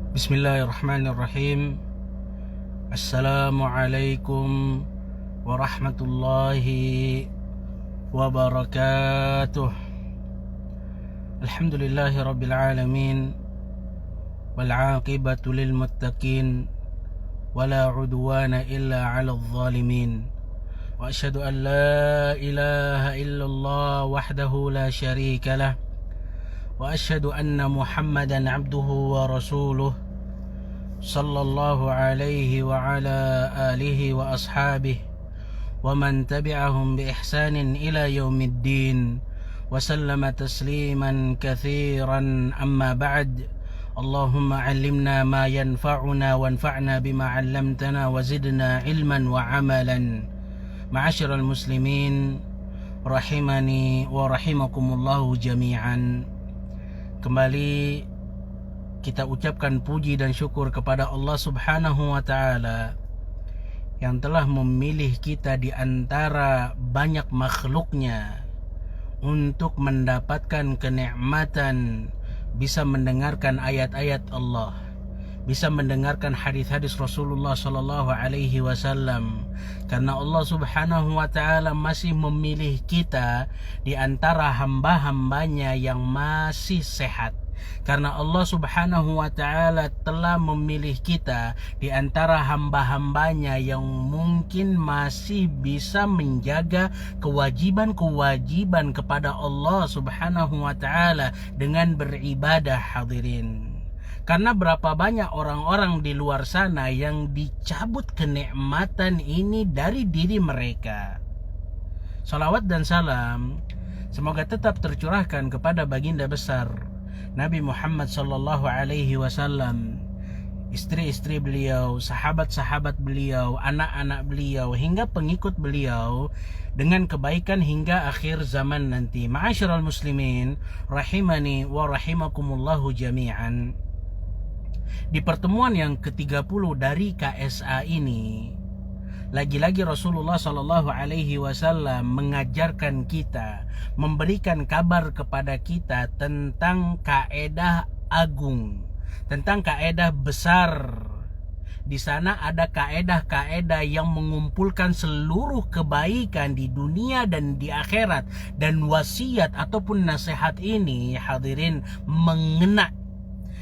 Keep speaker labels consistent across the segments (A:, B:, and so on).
A: Bismillahirrahmanirrahim. Assalamualaikum warahmatullahi wabarakatuh. Alhamdulillahi rabbil alamin, wal aqibatu lil muttaqin, wala udwana illa 'alal zalimin. Wa asyhadu an la ilaha illallah wahdahu la syarika lah, wa asyhadu anna Muhammadan abduhu wa rasuluh, sallallahu alaihi wa ala alihi wa ashabihi wa man tabi'ahum bi ihsanin ila yaumiddin wa sallama tasliman katsiran. Amma ba'd. Allahumma 'allimna ma yanfa'una wanfa'na bima 'allamtana wa zidna ilman wa 'amalan. Ma'asyiral muslimin rahimani wa rahimakumullahu jami'an. Kembali kita ucapkan puji dan syukur kepada Allah Subhanahu wa ta'ala yang telah memilih kita di antara banyak makhluknya untuk mendapatkan kenikmatan bisa mendengarkan ayat-ayat Allah, bisa mendengarkan hadis-hadis Rasulullah sallallahu alaihi wasallam, karena Allah Subhanahu wa ta'ala masih memilih kita di antara hamba-hambanya yang masih sehat. Karena Allah Subhanahu wa ta'ala telah memilih kita di antara hamba-hambanya yang mungkin masih bisa menjaga kewajiban-kewajiban kepada Allah Subhanahu wa ta'ala dengan beribadah, hadirin. Karena berapa banyak orang-orang di luar sana yang dicabut kenikmatan ini dari diri mereka. Salawat dan salam semoga tetap tercurahkan kepada baginda besar Nabi Muhammad sallallahu alaihi wasallam, istri-istri beliau, sahabat-sahabat beliau, anak-anak beliau, hingga pengikut beliau dengan kebaikan hingga akhir zaman nanti. Ma'asyiral muslimin rahimani wa rahimakumullahu jami'an. Di pertemuan yang ke-30 dari KSA ini, lagi-lagi Rasulullah sallallahu alaihi wasallam mengajarkan kita, memberikan kabar kepada kita tentang kaedah agung, tentang kaedah besar. Di sana ada kaedah-kaedah yang mengumpulkan seluruh kebaikan di dunia dan di akhirat, dan wasiat ataupun nasihat ini, hadirin, mengena.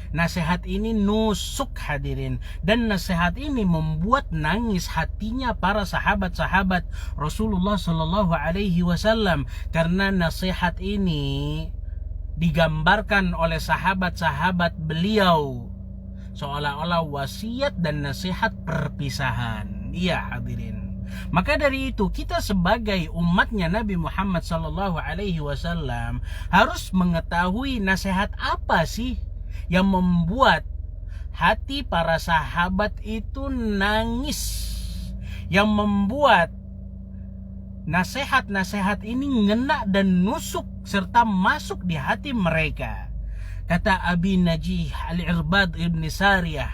A: Nasihat ini nusuk, hadirin, dan nasihat ini membuat nangis hatinya para sahabat-sahabat Rasulullah sallallahu alaihi wasallam, karena nasihat ini digambarkan oleh sahabat-sahabat beliau seolah-olah wasiat dan nasihat perpisahan. Iya, hadirin. Maka dari itu kita sebagai umatnya Nabi Muhammad sallallahu alaihi wasallam harus mengetahui nasihat apa sih yang membuat hati para sahabat itu nangis, yang membuat nasihat-nasihat ini ngena dan nusuk serta masuk di hati mereka. Kata Abi Najih Al-Irbad ibn Sariyah,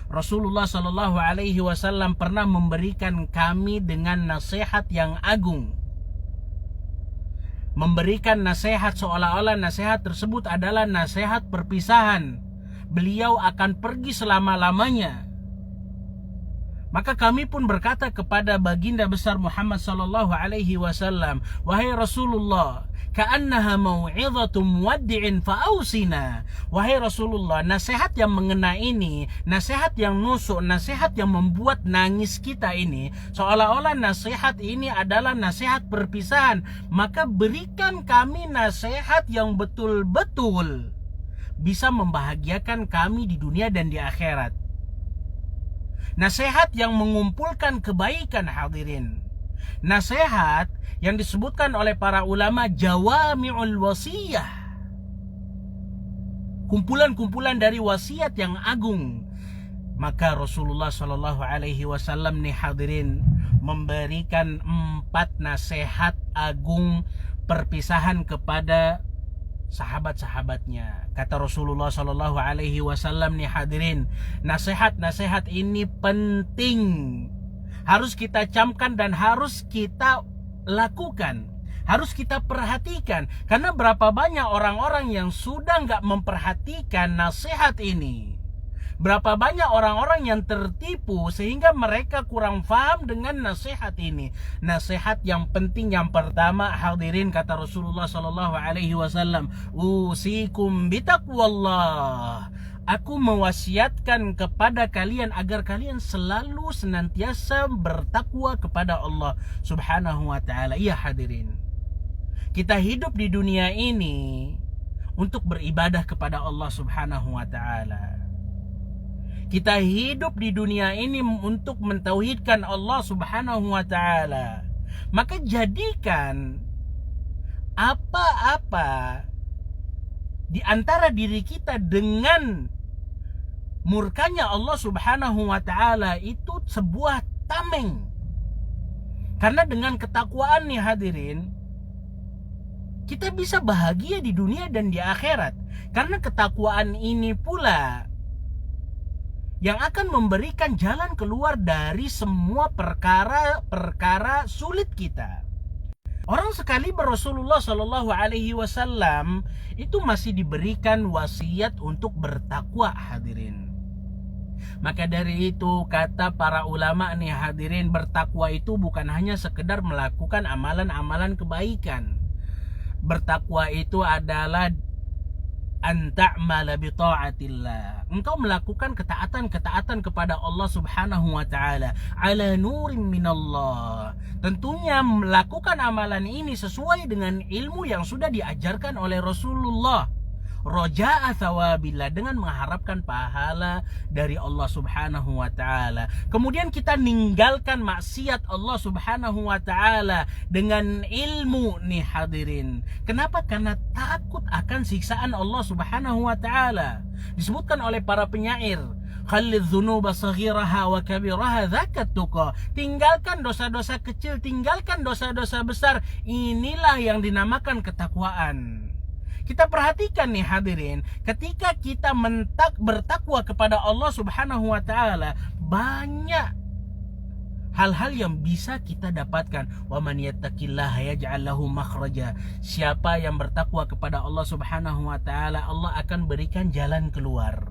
A: Rasulullah sallallahu alaihi wasallam pernah memberikan kami dengan nasihat yang agung, memberikan nasihat seolah-olah nasihat tersebut adalah nasihat perpisahan. Beliau akan pergi selama-lamanya. Maka kami pun berkata kepada baginda besar Muhammad sallallahu alaihi wasallam, wahai Rasulullah, ka'annaha mau'izatu muwaddi'in fa'ausina. Wahai Rasulullah, nasihat yang mengena ini, nasihat yang nusuk, nasihat yang membuat nangis kita ini, seolah-olah nasihat ini adalah nasihat perpisahan. Maka berikan kami nasihat yang betul-betul bisa membahagiakan kami di dunia dan di akhirat. Nasihat yang mengumpulkan kebaikan, hadirin. Nasihat yang disebutkan oleh para ulama jawami'ul wasiyah, kumpulan-kumpulan dari wasiat yang agung. Maka Rasulullah sallallahu alaihi wasallam nih, hadirin, memberikan 4 nasihat agung perpisahan kepada sahabat-sahabatnya. Kata Rasulullah sallallahu alaihi wasallam nih, hadirin, nasihat-nasihat ini penting, harus kita camkan dan harus kita lakukan, harus kita perhatikan. Karena berapa banyak orang-orang yang sudah nggak memperhatikan nasihat ini, Berapa banyak orang-orang yang tertipu sehingga mereka kurang paham dengan nasihat ini. Nasihat yang penting yang pertama, hadirin, kata Rasulullah sallallahu alaihi wasallam, usikum bitaqwallah. Aku mewasiatkan kepada kalian agar kalian selalu senantiasa bertakwa kepada Allah Subhanahu wa taala. Iya hadirin, kita hidup di dunia ini untuk beribadah kepada Allah Subhanahu wa taala. Kita hidup di dunia ini untuk mentauhidkan Allah Subhanahu wa taala. Maka jadikan apa-apa di antara diri kita dengan murkanya Allah Subhanahu wa taala itu sebuah tameng. Karena dengan ketakwaan nih hadirin, kita bisa bahagia di dunia dan di akhirat. Karena ketakwaan ini pula yang akan memberikan jalan keluar dari semua perkara-perkara sulit kita. Orang sekali Rasulullah Shallallahu Alaihi Wasallam itu masih diberikan wasiat untuk bertakwa hadirin. Maka dari itu kata para ulama nih hadirin, bertakwa itu bukan hanya sekedar melakukan amalan-amalan kebaikan. Bertakwa itu adalah anta'mala bi ta'atillah. Engkau melakukan ketaatan-ketaatan kepada Allah Subhanahu wa taala ala nurin minallah. Tentunya melakukan amalan ini sesuai dengan ilmu yang sudah diajarkan oleh Rasulullah. Roja'a thawabillah, dengan mengharapkan pahala dari Allah Subhanahu wa taala. Kemudian kita ninggalkan maksiat Allah Subhanahu wa taala dengan ilmu nih hadirin. Kenapa? Karena takut akan siksaan Allah Subhanahu wa taala. Disebutkan oleh para penyair, khalidz dzunuba saghiraha wa kabiraha dzakat tuqa. Tinggalkan dosa-dosa kecil, tinggalkan dosa-dosa besar. Inilah yang dinamakan ketakwaan. Kita perhatikan nih hadirin, ketika kita bertakwa kepada Allah Subhanahu wa taala, banyak hal-hal yang bisa kita dapatkan. Wa man yattaqillaha yaj'al lahu makhraja. Siapa yang bertakwa kepada Allah Subhanahu wa taala, Allah akan berikan jalan keluar.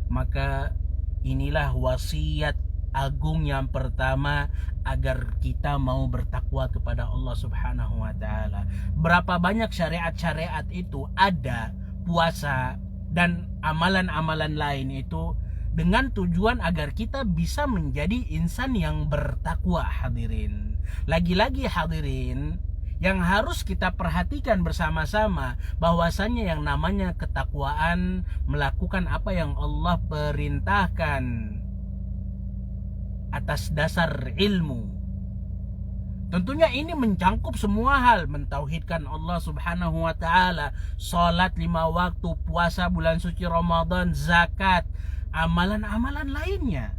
A: Maka inilah wasiat agung yang pertama agar kita mau bertakwa kepada Allah Subhanahu wa taala. Berapa banyak syariat-syariat itu ada, puasa dan amalan-amalan lain itu dengan tujuan agar kita bisa menjadi insan yang bertakwa hadirin. Lagi-lagi hadirin, yang harus kita perhatikan bersama-sama bahwasannya yang namanya ketakwaan melakukan apa yang Allah perintahkan atas dasar ilmu. Tentunya ini mencangkup semua hal, mentauhidkan Allah Subhanahu wa taala, salat 5 waktu, puasa bulan suci Ramadan, zakat, amalan-amalan lainnya.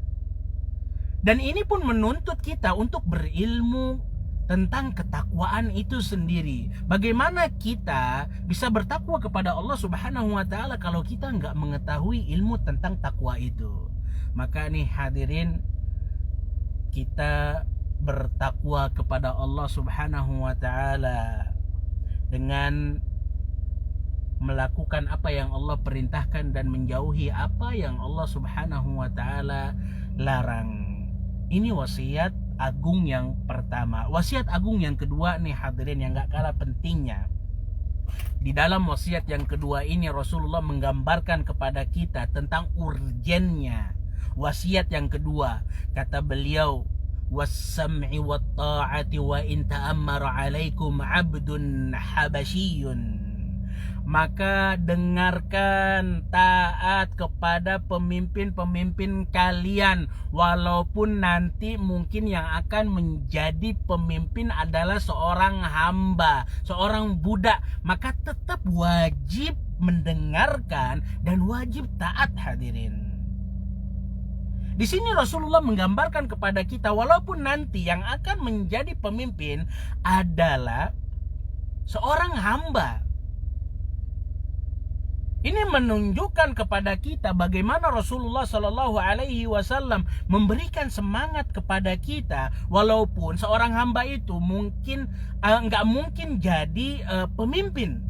A: Dan ini pun menuntut kita untuk berilmu tentang ketakwaan itu sendiri. Bagaimana kita bisa bertakwa kepada Allah Subhanahu wa taala kalau kita nggak mengetahui ilmu tentang takwa itu? Maka nih hadirin, kita bertakwa kepada Allah Subhanahu wa taala dengan melakukan apa yang Allah perintahkan dan menjauhi apa yang Allah Subhanahu wa taala larang. Ini wasiat agung yang pertama. Wasiat agung yang kedua nih hadirin, yang gak kalah pentingnya. Di dalam wasiat yang kedua ini Rasulullah menggambarkan kepada kita tentang urgennya wasiat yang kedua. Kata beliau, was-sam'i wat-ta'ati wa in ta'ammara 'alaikum 'abdun habasyiyun. Maka dengarkan, taat kepada pemimpin-pemimpin kalian, walaupun nanti mungkin yang akan menjadi pemimpin adalah seorang hamba, seorang budak. Maka tetap wajib mendengarkan dan wajib taat hadirin. Di sini Rasulullah menggambarkan kepada kita, walaupun nanti yang akan menjadi pemimpin adalah seorang hamba. Ini menunjukkan kepada kita bagaimana Rasulullah Shallallahu Alaihi Wasallam memberikan semangat kepada kita, walaupun seorang hamba itu mungkin nggak mungkin jadi pemimpin.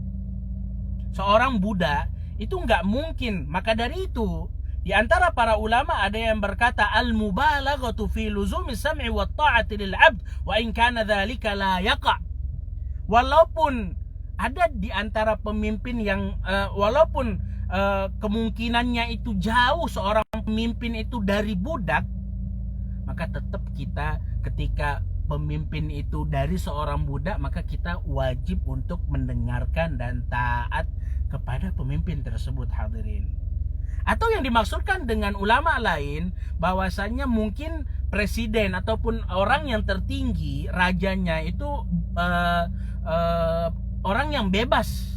A: Seorang budak Itu nggak mungkin. Maka dari itu, di antara para ulama ada yang berkata al-mubalaghatu fi luzumi sam'i wa ta'ati lil 'abd wa in kana dzalika la yaqa'. Walaupun ada di antara pemimpin yang walaupun kemungkinannya itu jauh seorang pemimpin itu dari budak, maka tetap kita ketika pemimpin itu dari seorang budak, maka kita wajib untuk mendengarkan dan taat kepada pemimpin tersebut, hadirin. Atau yang dimaksudkan dengan ulama lain, bahwasannya mungkin presiden ataupun orang yang tertinggi, rajanya itu orang yang bebas,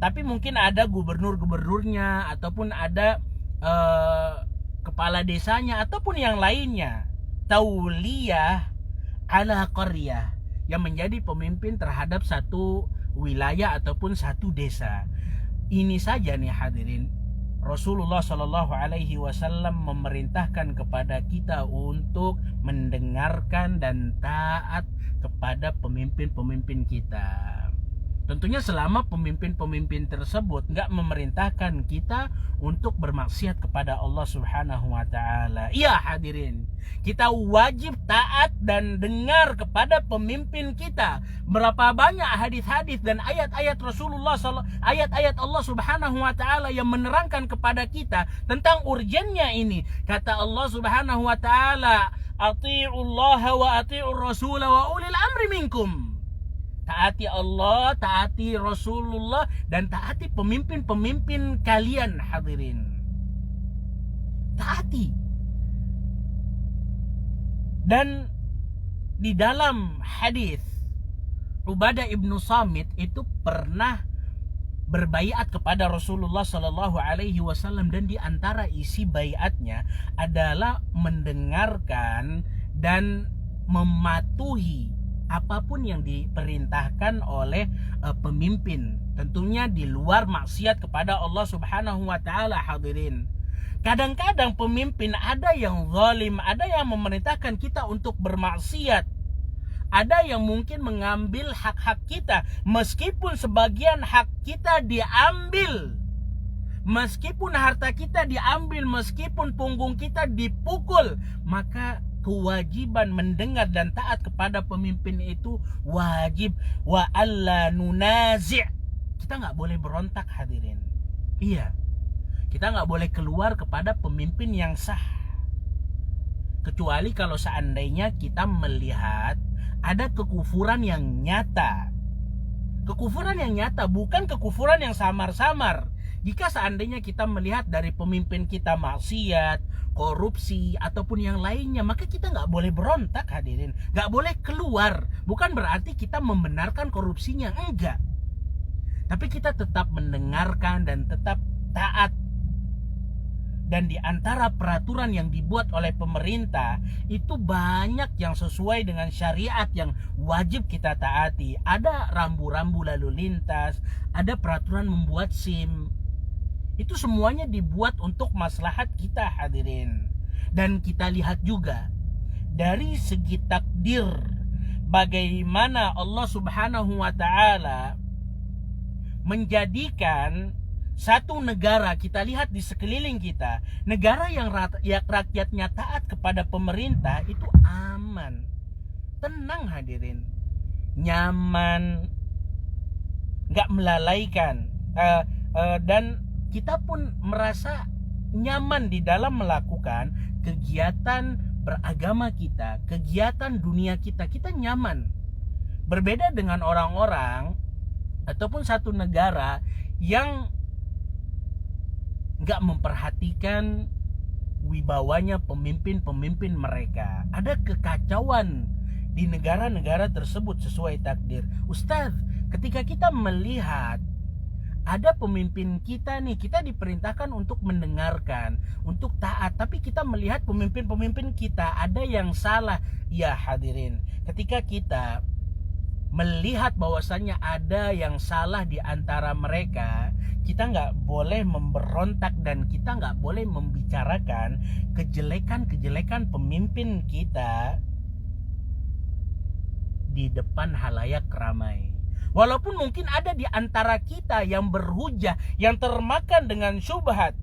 A: tapi mungkin ada gubernur-gubernurnya ataupun ada kepala desanya ataupun yang lainnya, tauliyah ala qaryah, yang menjadi pemimpin terhadap satu wilayah ataupun satu desa. Ini saja nih hadirin, Rasulullah Shallallahu Alaihi Wasallam memerintahkan kepada kita untuk mendengarkan dan taat kepada pemimpin-pemimpin kita. Tentunya selama pemimpin-pemimpin tersebut nggak memerintahkan kita untuk bermaksiat kepada Allah Subhanahu wa Ta'ala. Iya hadirin, kita wajib taat dan dengar kepada pemimpin kita. Berapa banyak hadis-hadis dan ayat-ayat Rasulullah, ayat-ayat Allah Subhanahu wa Ta'ala yang menerangkan kepada kita tentang urgennya ini. Kata Allah Subhanahu wa Ta'ala, ati'ullaha wa ati'ur rasul wa ulil amri minkum. Taati Allah, taati Rasulullah, dan taati pemimpin-pemimpin kalian, hadirin. Taati. Dan di dalam hadis, Ubadah ibnu Samit itu pernah berbaiat kepada Rasulullah Sallallahu Alaihi Wasallam, dan di antara isi baiatnya adalah mendengarkan dan mematuhi apapun yang diperintahkan oleh pemimpin, tentunya di luar maksiat kepada Allah Subhanahu wa Ta'ala, hadirin. Kadang-kadang pemimpin ada yang zalim, ada yang memerintahkan kita untuk bermaksiat, ada yang mungkin mengambil hak-hak kita, meskipun sebagian hak kita diambil, meskipun harta kita diambil, meskipun punggung kita dipukul, maka kewajiban mendengar dan taat kepada pemimpin itu wajib. Wa alla nunazi', kita nggak boleh berontak, hadirin. Iya, kita nggak boleh keluar kepada pemimpin yang sah, kecuali kalau seandainya kita melihat ada kekufuran yang nyata. Kekufuran yang nyata, bukan kekufuran yang samar-samar. Jika seandainya kita melihat dari pemimpin kita maksiat, korupsi, ataupun yang lainnya, maka kita nggak boleh berontak, hadirin. Nggak boleh keluar. Bukan berarti kita membenarkan korupsinya, enggak. Tapi kita tetap mendengarkan dan tetap taat. Dan di antara peraturan yang dibuat oleh pemerintah, itu banyak yang sesuai dengan syariat yang wajib kita taati. Ada rambu-rambu lalu lintas, ada peraturan membuat SIM. Itu semuanya dibuat untuk maslahat kita, hadirin. Dan kita lihat juga dari segi takdir, bagaimana Allah Subhanahu wa Ta'ala menjadikan satu negara, kita lihat di sekeliling kita, negara yang rakyatnya taat kepada pemerintah itu aman, tenang, hadirin, nyaman, nggak melalaikan, dan kita pun merasa nyaman di dalam melakukan kegiatan beragama kita, kegiatan dunia kita, kita nyaman. Berbeda dengan orang-orang ataupun satu negara yang gak memperhatikan wibawanya pemimpin-pemimpin mereka. Ada kekacauan di negara-negara tersebut sesuai takdir. Ustaz, ketika kita melihat ada pemimpin kita nih, kita diperintahkan untuk mendengarkan, untuk taat, tapi kita melihat pemimpin-pemimpin kita ada yang salah. Ya hadirin, ketika kita melihat bahwasannya ada yang salah di antara mereka, kita nggak boleh memberontak dan kita nggak boleh membicarakan kejelekan-kejelekan pemimpin kita di depan halayak ramai. Walaupun mungkin ada di antara kita yang berhujah, yang termakan dengan syubhat.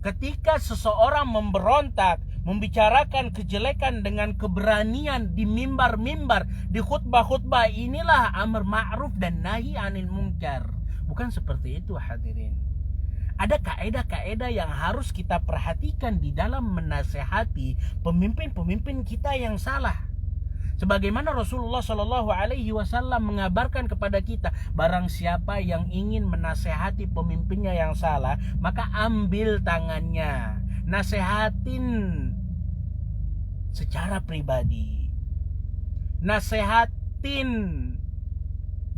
A: Ketika seseorang memberontak, membicarakan kejelekan dengan keberanian di mimbar-mimbar, di khutbah-khutbah, inilah amar ma'ruf dan nahi anil munkar. Bukan seperti itu hadirin. Ada kaedah-kaedah yang harus kita perhatikan di dalam menasehati pemimpin-pemimpin kita yang salah. Sebagaimana Rasulullah Shallallahu Alaihi Wasallam mengabarkan kepada kita, barang siapa yang ingin menasehati pemimpinnya yang salah, maka ambil tangannya, nasehatin secara pribadi, nasehatin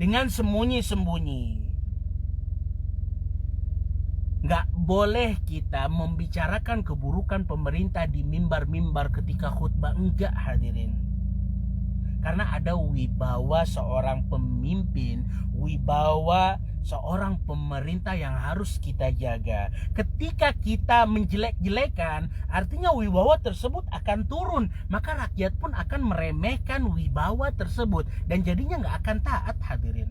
A: dengan sembunyi-sembunyi. Nggak boleh kita membicarakan keburukan pemerintah di mimbar-mimbar ketika khutbah, enggak hadirin. Karena ada wibawa seorang pemimpin, wibawa seorang pemerintah yang harus kita jaga. Ketika kita menjelek-jelekan, artinya wibawa tersebut akan turun. Maka rakyat pun akan meremehkan wibawa tersebut, dan jadinya nggak akan taat hadirin.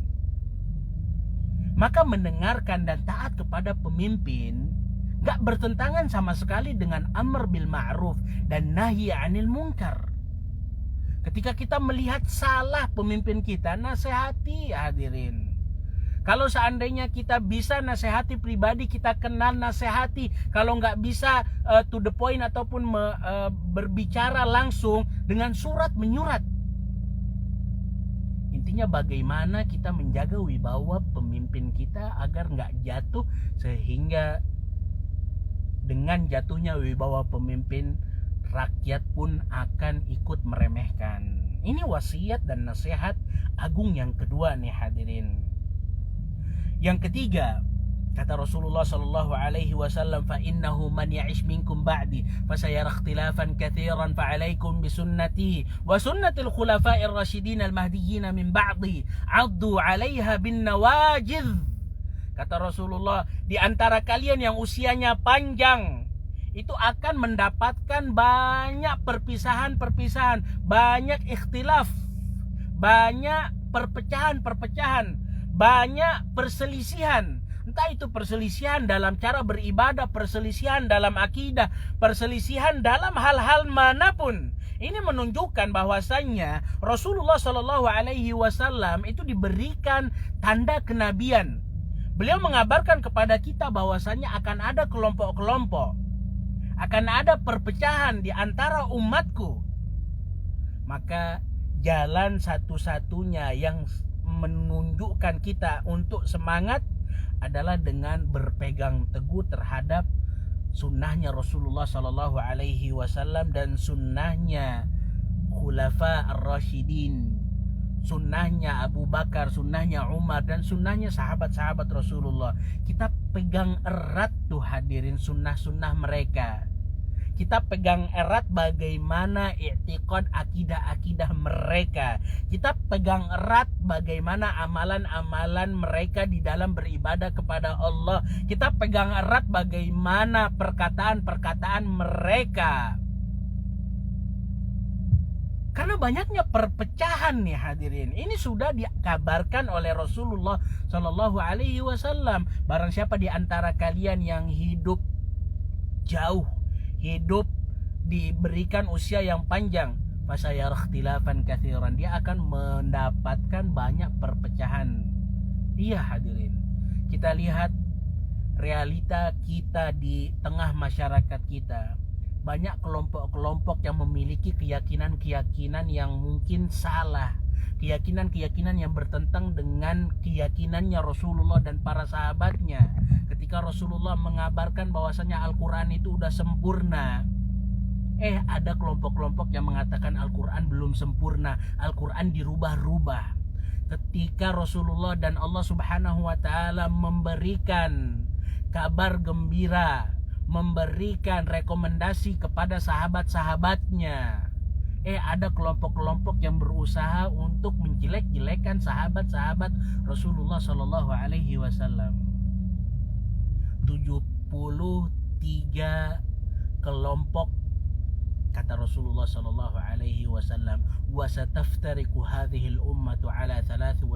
A: Maka mendengarkan dan taat kepada pemimpin nggak bertentangan sama sekali dengan amr bil ma'ruf dan nahi anil munkar. Ketika kita melihat salah pemimpin kita, nasihati hadirin. Kalau seandainya kita bisa nasihati pribadi, kita kenal nasihati. Kalau nggak bisa to the point ataupun berbicara langsung dengan surat menyurat. Intinya bagaimana kita menjaga wibawa pemimpin kita agar nggak jatuh, sehingga dengan jatuhnya wibawa pemimpin, rakyat pun akan ikut meremehkan. Ini wasiat dan nasihat agung yang kedua nih hadirin. Yang ketiga, kata Rasulullah sallallahu alaihi wasallam, fa innahu man ya'ish minkum ba'di fasayara ikhtilafan katsiran fa 'alaikum bi sunnati wa sunnatil khulafa'ir rasyidin al mahdiyyin min ba'di 'addu 'alaiha bin nawajidh. Kata Rasulullah, di antara kalian yang usianya panjang itu akan mendapatkan banyak perpisahan-perpisahan, banyak ikhtilaf, banyak perpecahan-perpecahan, banyak perselisihan. Entah itu perselisihan dalam cara beribadah, perselisihan dalam akidah, perselisihan dalam hal-hal manapun. Ini menunjukkan bahwasannya Rasulullah Shallallahu Alaihi Wasallam itu diberikan tanda kenabian. Beliau mengabarkan kepada kita bahwasannya akan ada kelompok-kelompok, akan ada perpecahan di antara umatku. Maka jalan satu-satunya yang menunjukkan kita untuk semangat adalah dengan berpegang teguh terhadap sunnahnya Rasulullah Sallallahu Alaihi Wasallam dan sunnahnya Khulafa ar-Rasyidin, sunnahnya Abu Bakar, sunnahnya Umar, dan sunnahnya sahabat-sahabat Rasulullah. Kita pegang erat tuh hadirin sunnah-sunnah mereka. Kita pegang erat bagaimana i'tiqad akidah-akidah mereka. Kita pegang erat bagaimana amalan-amalan mereka di dalam beribadah kepada Allah. Kita pegang erat bagaimana perkataan-perkataan mereka. Karena banyaknya perpecahan nih hadirin. Ini sudah dikabarkan oleh Rasulullah Shallallahu Alaihi Wasallam. Barang siapa di antara kalian yang hidup jauh, hidup diberikan usia yang panjang, fasayara ikhtilafan katsiran, dia akan mendapatkan banyak perpecahan. Iya hadirin, kita lihat realita kita di tengah masyarakat kita. Banyak kelompok-kelompok yang memiliki keyakinan-keyakinan yang mungkin salah, keyakinan-keyakinan yang bertentang dengan keyakinannya Rasulullah dan para sahabatnya. Ketika Rasulullah mengabarkan bahwasanya Al-Quran itu udah sempurna, ada kelompok-kelompok yang mengatakan Al-Quran belum sempurna, Al-Quran dirubah-rubah. Ketika Rasulullah dan Allah Subhanahu wa Ta'ala memberikan kabar gembira, memberikan rekomendasi kepada sahabat-sahabatnya, ada kelompok-kelompok yang berusaha untuk menjelek-jelekan sahabat-sahabat Rasulullah Shallallahu Alaihi Wasallam. 73 kelompok kata Rasulullah sallallahu alaihi wasallam, wa sataftariqu hadhihi al-ummatu ala 73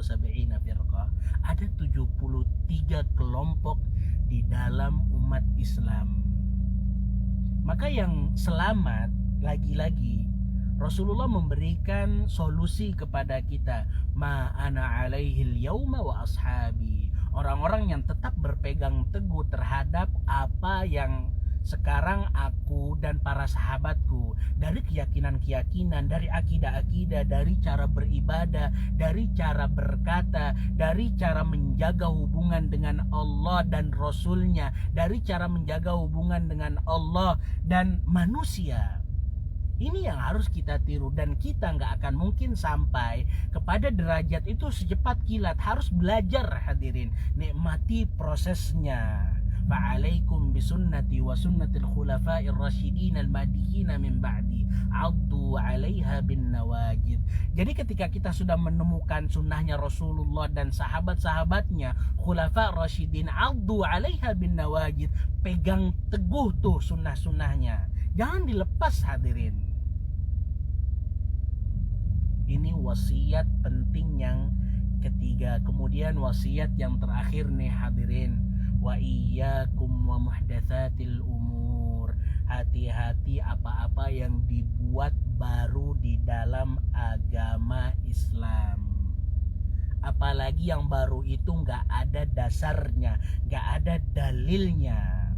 A: firqah. Ada 73 kelompok di dalam umat Islam. Maka yang selamat, lagi-lagi Rasulullah memberikan solusi kepada kita, ma ana alaihil yauma wa ashabi. Orang-orang yang tetap berpegang teguh terhadap apa yang sekarang aku dan para sahabatku, dari keyakinan-keyakinan, dari akidah-akidah, dari cara beribadah, dari cara berkata, dari cara menjaga hubungan dengan Allah dan Rasulnya, dari cara menjaga hubungan dengan Allah dan manusia. Ini yang harus kita tiru, dan kita nggak akan mungkin sampai kepada derajat itu secepat kilat. Harus belajar, hadirin, nikmati prosesnya. Fa'alaikum bisunnati wa sunnatil khulafa'ir rasyidin al-mahdiyyin min ba'di, 'addu 'alaiha bin nawajid. Jadi ketika kita sudah menemukan sunnahnya Rasulullah dan sahabat-sahabatnya khulafa' rasyidin, 'addu 'alaiha bin nawajid, pegang teguh tuh sunnah-sunnahnya, jangan dilepas, hadirin. Ini wasiat penting yang ketiga. Kemudian wasiat yang terakhir nih, hadirin, wa iyyakum wa muhdatsatil umur. Hati-hati apa-apa yang dibuat baru di dalam agama Islam. Apalagi yang baru itu nggak ada dasarnya, nggak ada dalilnya.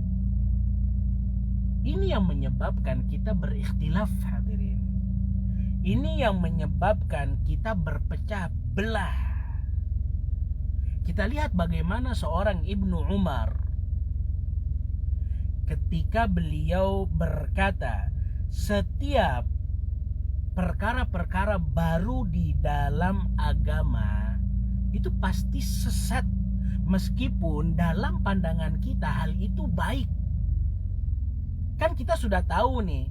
A: Ini yang menyebabkan kita berikhtilaf, hadirin. Ini yang menyebabkan kita berpecah belah. Kita lihat bagaimana seorang Ibnu Umar ketika beliau berkata, setiap perkara-perkara baru di dalam agama itu pasti sesat, meskipun dalam pandangan kita hal itu baik. Kan kita sudah tahu nih,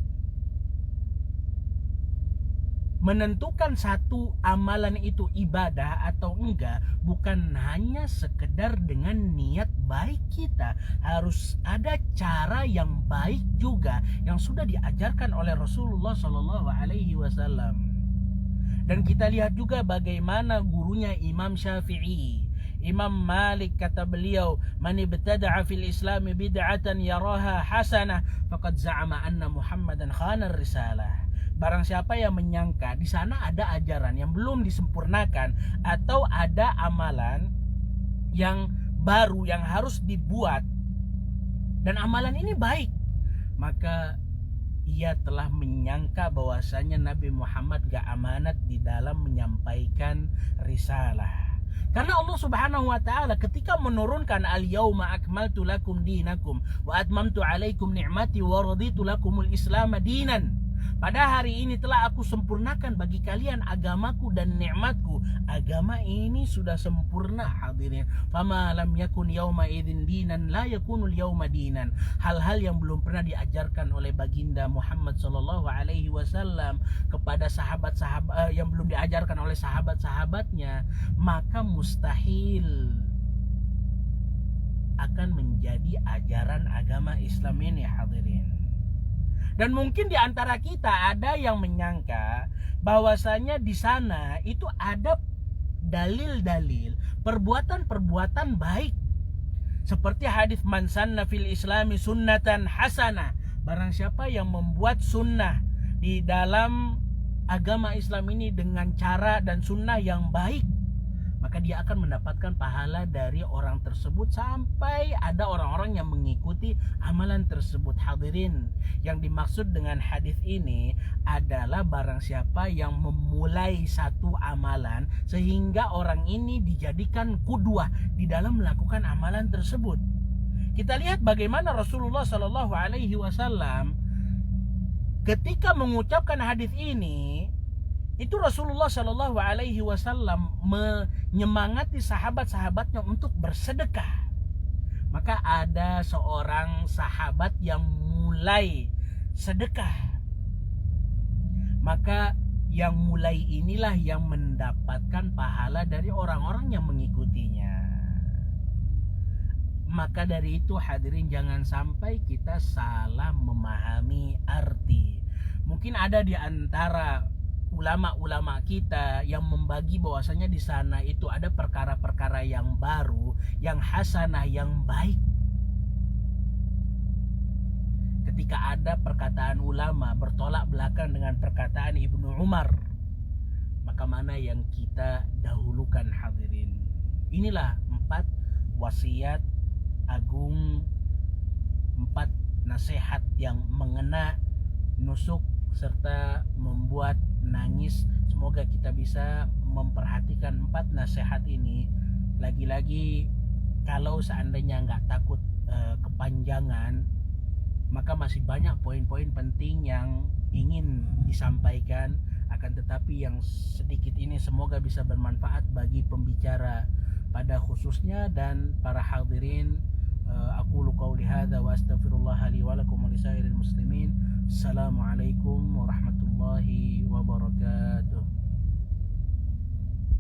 A: menentukan satu amalan itu ibadah atau enggak bukan hanya sekedar dengan niat baik kita. Harus ada cara yang baik juga yang sudah diajarkan oleh Rasulullah Shallallahu Alaihi Wasallam. Dan kita lihat juga bagaimana gurunya Imam Syafi'i, Imam Malik, kata beliau, man ibtada'a fil Islam bid'atan yaraha hasanah faqad za'ama anna Muhammadan khana risalah. Barang siapa yang menyangka di sana ada ajaran yang belum disempurnakan atau ada amalan yang baru yang harus dibuat dan amalan ini baik, maka ia telah menyangka bahwasanya Nabi Muhammad gak amanat di dalam menyampaikan risalah. Karena Allah Subhanahu wa taala ketika menurunkan al-yauma akmaltu lakum dinakum wa atmamtu alaikum ni'mati wa raditu lakumul Islam dinan. Pada hari ini telah aku sempurnakan bagi kalian agamaku dan nikmatku. Agama ini sudah sempurna, hadirin. Fama lam yakun yauma idzin dinan la yakunul yauma dinan. Hal-hal yang belum pernah diajarkan oleh baginda Muhammad sallallahu alaihi wasallam kepada sahabat-sahabat, yang belum diajarkan oleh sahabat-sahabatnya, maka mustahil akan menjadi ajaran agama Islam ini, hadirin. Dan mungkin di antara kita ada yang menyangka bahwasanya di sana itu ada dalil-dalil perbuatan-perbuatan baik. Seperti hadis man sanna fil islami sunnatan hasanah. Barang siapa yang membuat sunnah di dalam agama Islam ini dengan cara dan sunnah yang baik, maka dia akan mendapatkan pahala dari orang tersebut sampai ada orang-orang yang mengikuti amalan tersebut. Hadirin, yang dimaksud dengan hadis ini adalah barang siapa yang memulai satu amalan sehingga orang ini dijadikan qudwah di dalam melakukan amalan tersebut. Kita lihat bagaimana Rasulullah Shallallahu Alaihi Wasallam ketika mengucapkan hadis ini, itu Rasulullah Shallallahu Alaihi Wasallam menyemangati sahabat-sahabatnya untuk bersedekah. Maka ada seorang sahabat yang mulai sedekah. Maka yang mulai inilah yang mendapatkan pahala dari orang-orang yang mengikutinya. Maka dari itu, hadirin, jangan sampai kita salah memahami arti Mungkin ada di antara ulama-ulama kita yang membagi bahwasanya di sana itu ada perkara-perkara yang baru, yang hasanah, yang baik. Ketika ada perkataan ulama bertolak belakang dengan perkataan Ibnu Umar, maka mana yang kita dahulukan, hadirin? Inilah 4 wasiat agung, 4 nasihat yang mengena, nusuk, serta membuat nangis. Semoga kita bisa memperhatikan 4 nasihat ini. Lagi-lagi kalau seandainya nggak takut kepanjangan, maka masih banyak poin-poin penting yang ingin disampaikan. Akan tetapi yang sedikit ini semoga bisa bermanfaat bagi pembicara pada khususnya dan para hadirin. Aqulu qawli hadza wa astaghfirullah li wa lakum wa lisairil muslimin. Assalamualaikum warahmatullahi wabarakatuh.